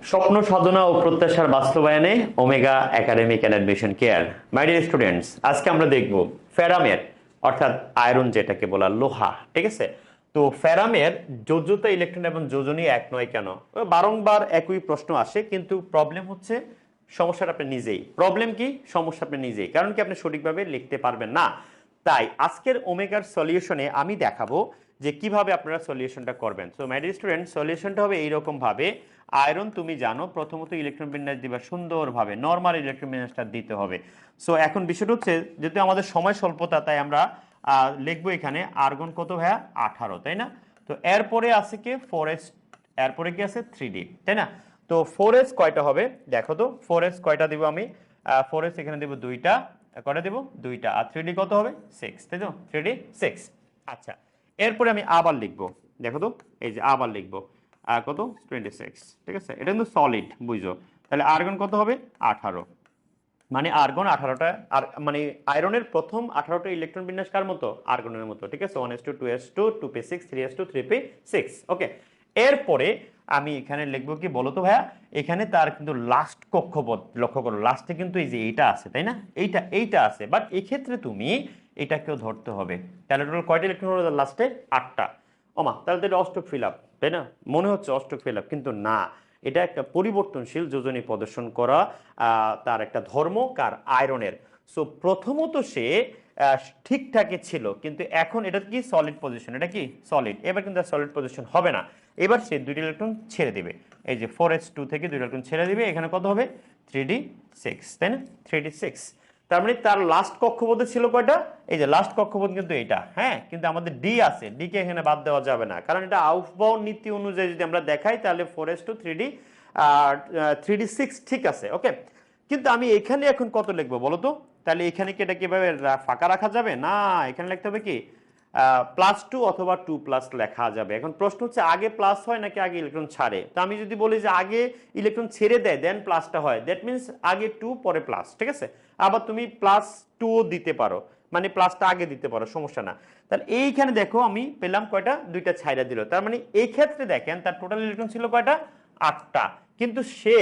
স্বপ্ন সাধনা ও প্রত্যাশার বাস্তবায়নে omega academic and admission care. My dear students, আজকে আমরা দেখব ফেরামের অর্থাৎ আয়রন যেটাকে বলা লোহা, ঠিক আছে। তো ফেরামের যোজ্যতা ইলেকট্রন এবং যোজনী এক নয় কেন? বারংবার একই প্রশ্ন আসে, কিন্তু প্রবলেম হচ্ছে সমস্যাটা আপনি নিজেই। প্রবলেম কি? সমস্যা আপনি নিজেই, কারণ কি আপনি সঠিকভাবে লিখতে পারবেন না। তাই আজকের ওমেগার সলিউশনে আমি দেখাবো যে কিভাবে আপনারা সলিউশনটা করবেন। সো মাই ডিয়ার স্টুডেন্ট, সলিউশনটা হবে এইরকম ভাবে। আয়রন তুমি জানো, প্রথমত ইলেকট্রন বিন্যাস দিবা সুন্দরভাবে, নর্মাল ইলেকট্রন বিন্যাসটা দিতে হবে। সো এখন বিষয়টা হচ্ছে, যেহেতু আমাদের সময় স্বল্পতা, তাই আমরা লিখবো এখানে আর্গন কত ভাইয়া 18, তাই না? তো এরপরে আছে কি 4s, এরপরে কি আছে 3d, তাই না? তো 4s কয়টা হবে দেখো তো, 4s কয়টা দিব আমি? 4s এখানে দেব দুইটা, কয়টা দেব? দুইটা। আর 3d কত হবে? 6, তাই তো? 3d 6। আচ্ছা, এরপরে আমি আবার লিখবো, দেখো তো, এই যে আবার লিখবো কত 26, ঠিক আছে। এটা কিন্তু সলিড, বুঝো। তাহলে আর্গন কত হবে? 18। মানে আর্গন 18টা, আর মানে আয়রনের প্রথম 18টা ইলেকট্রন বিন্যাস কার মতো? আর্গনের মতো, ঠিক আছে। 1s2 2s2 2p6 3s2 3p6। ওকে, এরপরে আমি এখানে লিখবো কি বলো তো ভাইয়া? এখানে তার কিন্তু লাস্ট কক্ষপথ লক্ষ্য করো, লাস্টে কিন্তু এই যে এইটা আছে, তাই না? এইটা আছে, বাট এই ক্ষেত্রে তুমি এটাকেও ধরতে হবে। তাহলে টোটাল কয়টা ইলেকট্রন হলো লাস্টে? 8টা। ওমা, তাহলে তো এটা অষ্টক ফিল আপ, তাই না? মনে হচ্ছে অষ্টক ফিল আপ, কিন্তু না। এটা একটা পরিবর্তনশীল যোজনী প্রদর্শন করা তার একটা ধর্ম কার? আয়রনের। সো প্রথমত সে ঠিকঠাকই ছিল, কিন্তু এখন এটা কি সলিড পজিশন, এটা কি সলিড। এবার কিন্তু সলিড পজিশন হবে না, এবার সে দুইটা ইলেকট্রন ছেড়ে দিবে। এই যে 4s2 থেকে দুইটা ইলেকট্রন ছেড়ে দিবে, এখানে কত হবে? 3d6, তাই না? 3d6। তার মানে তার লাস্ট কক্ষপথে ছিল কয়টা? এই যে লাস্ট কক্ষপথ কিন্তু এইটা, হ্যাঁ। কিন্তু আমাদের ডি আছে, ডি কে এখানে বাদ দেওয়া যাবে না, কারণ এটা আউফবাউন্ড নীতি অনুযায়ী যদি আমরা দেখাই, তাহলে 4s2 3d আর 3d6 ঠিক আছে, ওকে। কিন্তু আমি এখানে এখন কত লিখবো বলো তো? তাহলে এখানে কি এটা কিভাবে ফাঁকা রাখা যাবে? না, এখানে লিখতে হবে কি +2 অথবা 2+ লেখা যাবে। এখন প্রশ্ন হচ্ছে আগে প্লাস হয় নাকি আগে ইলেকট্রন ছাড়ে? তো আমি যদি বলি যে আগে ইলেকট্রন ছেড়ে দেয় দেন প্লাসটা হয়, দ্যাট মিনস আগে 2 পরে প্লাস, ঠিক আছে। আবার তুমি +2ও দিতে পারো, মানে প্লাসটা আগে দিতে পারো, সমস্যা না। তাহলে এইখানে দেখো আমি পেলাম কয়টা? দুইটা ছাইড়া দিল। তার মানে এই ক্ষেত্রে দেখেন তার টোটাল ইলেকট্রন ছিল কয়টা? 8টা। কিন্তু সে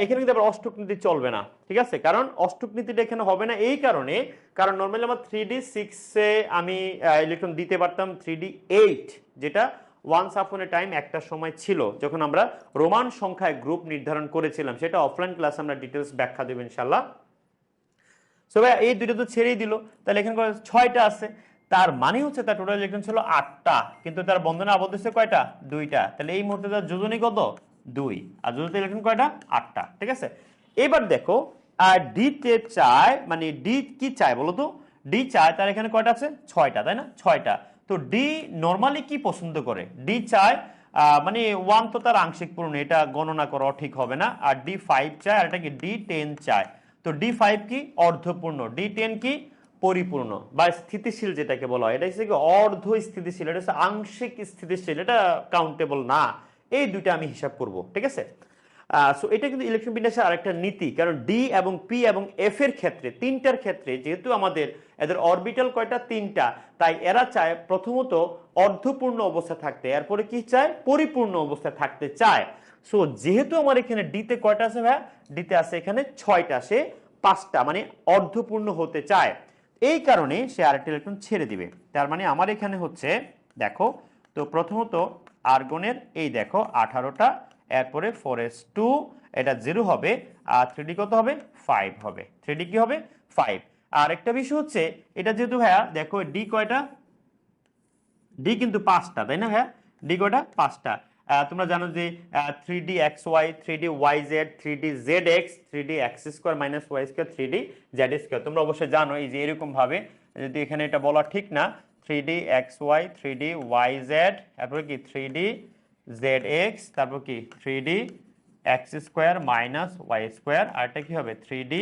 এখানে কিন্তু আবার অষ্টক নীতি চলবে না, ঠিক আছে। কারণ অষ্টক নীতিটা এখানে হবে না এই কারণে, কারণ নর্মালি আমার 3d6 এ আমি ইলেকট্রন দিতে পারতাম 3d8, যেটা ওয়ান্স আপন এ টাইম একটা সময় ছিল, যখন আমরা রোমান সংখ্যায় গ্রুপ নির্ধারণ করেছিলাম। সেটা অফলাইন ক্লাসে আমরা ডিটেলস ব্যাখ্যা দেব ইনশাল্লাহ। সো ভাই এই দুইটা তো ছেড়েই দিল, তাহলে এখানে 6টা আছে। তার মানে হচ্ছে তার টোটাল ইলেকট্রন ছিল 8টা, কিন্তু তার বন্ধনে আবদ্ধ হচ্ছে কয়টা? 2টা। তাহলে এই মুহূর্তে তার যোজনী কত? 2। আর যোজিত ইলেকট্রন কয়টা? 8টা, ঠিক আছে। এবার দেখো, আর ডি তে চায়, মানে ডি কি চায় বলো তো? ডি চায় তার এখানে কয়টা আছে? 6টা, তাই না? 6টা। তো ডি নরমালি কি পছন্দ করে? ডি চায় মানে 1 তো তার আংশিক পূরণ, এটা গণনা করা ঠিক হবে না। আর D5 চায়, আর এটা কি D10 চায়। তো D5 কি? অর্ধপূর্ণ। D10 কি? পরিপূর্ণ বা স্থিতিশীল যেটাকে বলা হয়। এটা হচ্ছে কি অর্ধ স্থিতিশীল, এটা হচ্ছে আংশিক স্থিতিশীল, এটা কাউন্টেবল না। এই দুইটা আমি হিসাব করব, ঠিক আছে। সো এটা কিন্তু ইলেকট্রন বিন্যাসের আরেকটা নীতি, কারণ ডি এবং পি এবং এফ এর ক্ষেত্রে, তিনটার ক্ষেত্রে যেহেতু আমাদের এদের অরবিটাল কয়টা? 3টা, তাই এরা চায় প্রথমত অর্ধপূর্ণ অবস্থা থাকতে, এরপরে কি চায়? পরিপূর্ণ অবস্থা থাকতে চায়। সো যেহেতু আমার এখানে ডিতে কয়টা আছে ভাই? ডিতে আছে এখানে 6টা, সে 5টা, মানে অর্ধপূর্ণ হতে চায়। এই কারণে সে আরেকটা ইলেকট্রন ছেড়ে দিবে। তার মানে আমার এখানে হচ্ছে, দেখো তো, প্রথমত আর্গনের এই দেখো 18টা, এরপরে 4s2, এটা 0 হবে। আর 3d কত হবে? 5 হবে। 3d কি হবে? 5। আর একটা বিষয় হচ্ছে, এটা যেহেতু ভাইয়া দেখো ডি কয়টা? ডি কিন্তু 5টা, তাই না ভাইয়া? ডি কয়টা? 5টা। তোমরা জানো যে 3d xy, 3d yz, 3d zx, 3d x² - y², 3d z²। তোমরা অবশ্যই জানো এই যে এরকম ভাবে, যদি এখানে এটা বলা ঠিক না, 3d xy, 3d yz, তারপর কি 3d zx, তারপর কি 3d x² - y², আর এটা কি হবে? 3d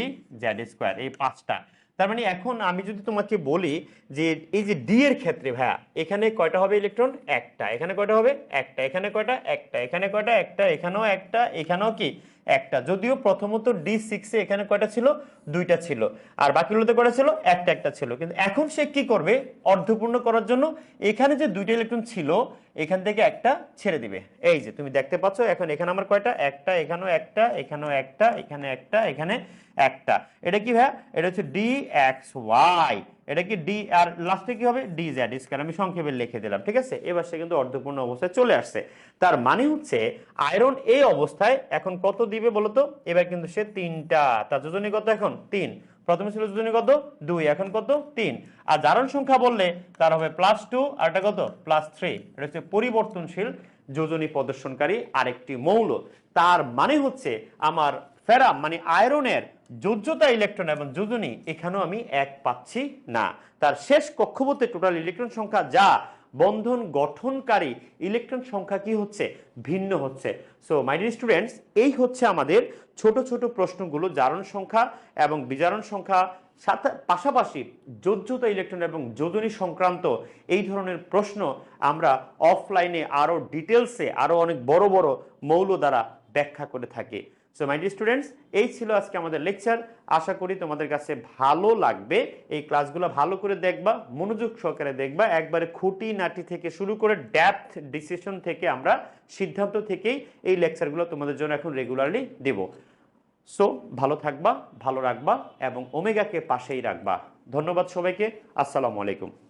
z²। এই 5টা। তার মানে এখন আমি যদি তোমাকে বলি যে এই যে ডি এর ক্ষেত্রে ভাইয়া, এখানে কয়টা হবে ইলেকট্রন? একটা। এখানে কয়টা হবে? একটা। এখানে কয়টা? একটা। এখানে কয়টা? একটা। এখানেও একটা। এখানেও কি? একটা, যদিও প্রথমত D6 এ এখানে কয়টা ছিল, দুইটা ছিল, আর বাকিগুলোতে কয়টা ছিল, একটা একটা ছিল। কিন্তু এখন সে কি করবে, অর্ধপূর্ণ করার জন্য এখানে যে দুইটা ইলেকট্রন ছিল এখান থেকে একটা ছেড়ে দিবে। এই যে তুমি দেখতে পাচ্ছ, এখন এখানে আমার কয়টা, একটা, এখানেও একটা, এখানেও একটা, এখানে একটা, এখানে একটা। এটা কি ভাই, এটা হচ্ছে DXY, এটা কি ডি, আর লাস্টে কি হবে, DZ স্কয়ার। আমি সংক্ষেপে লিখে দিলাম, ঠিক আছে। এবার সে কিন্তু অর্ধপূর্ণ অবস্থায় চলে আসছে। তার মানে হচ্ছে আয়রন এই অবস্থায় এখন কত দিবে বলতো, এবার কিন্তু সে তিনটা, তার যোজনী কত এখন, তিন। প্রথমে ছিল যোজনী কত, দুই, এখন কত, তিন। আর জারণ সংখ্যা বললে তার হবে +2, আর এটা কত, +3। এটা হচ্ছে পরিবর্তনশীল যোজনী প্রদর্শনকারী আরেকটি মৌল। তার মানে হচ্ছে আমার ফেরাম মানে আয়রনের যোজ্যতা ইলেকট্রন এবং যোজনী এখানেও আমি এক পাচ্ছি না। তার শেষ কক্ষপথে টোটাল ইলেকট্রন সংখ্যা যা বন্ধন গঠনকারী ইলেকট্রন সংখ্যা কি হচ্ছে, ভিন্ন হচ্ছে। সো মাই ডিয়ার স্টুডেন্টস, এই হচ্ছে আমাদের ছোট ছোট প্রশ্নগুলো, জারণ সংখ্যা এবং বিজারণ সংখ্যা, সাথে পাশাপাশি যোজ্যতা ইলেকট্রন এবং যোজনী সংক্রান্ত এই ধরনের প্রশ্ন আমরা অফলাইনে আরো ডিটেলসে আরো অনেক বড় বড় মৌল দ্বারা ব্যাখ্যা করে থাকি। সো মাই ডিয়ার স্টুডেন্টস, এই ছিল আজকে আমাদের লেকচার। আশা করি তোমাদের কাছে ভালো লাগবে। এই ক্লাসগুলো ভালো করে দেখবা, মনোযোগ সহকারে দেখবা, একবারে খুঁটিনাটি থেকে শুরু করে ডেপথ ডিসিশন থেকে আমরা সিদ্ধান্ত থেকেই এই লেকচারগুলো তোমাদের জন্য এখন রেগুলারলি দেব। সো ভালো থাকবা, ভালো রাখবা এবং ওমেগাকে পাশেই রাখবা। ধন্যবাদ সবাইকে। আসসালামু আলাইকুম।